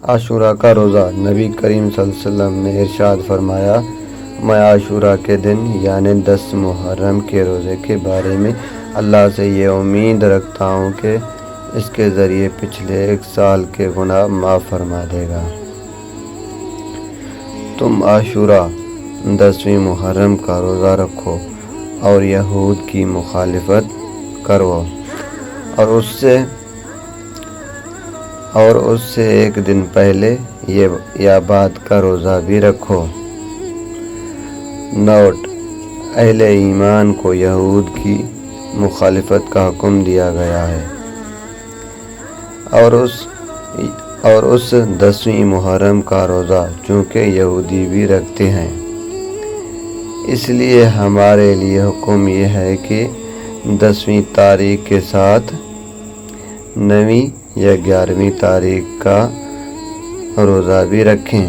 عاشورہ کا روزہ۔ نبی کریم صلی اللہ علیہ وسلم نے ارشاد فرمایا، میں عاشورہ کے دن یعنی 10 محرم کے روزے کے بارے میں اللہ سے یہ امید رکھتا ہوں کہ اس کے ذریعے پچھلے 1 سال کے گناہ معاف فرما دے گا۔ تم عاشورہ 10ویں محرم کا روزہ رکھو اور یہود کی مخالفت کرو اور اس سے 1 دن پہلے یا بعد کا روزہ بھی رکھو۔ نوٹ: اہل ایمان کو یہود کی مخالفت کا حکم دیا گیا ہے اور اس 10ویں محرم کا روزہ چونکہ یہودی بھی رکھتے ہیں، اس لیے ہمارے لیے حکم یہ ہے کہ 10ویں تاریخ کے ساتھ 9ویں یا 11ویں تاریخ کا روزہ بھی رکھیں۔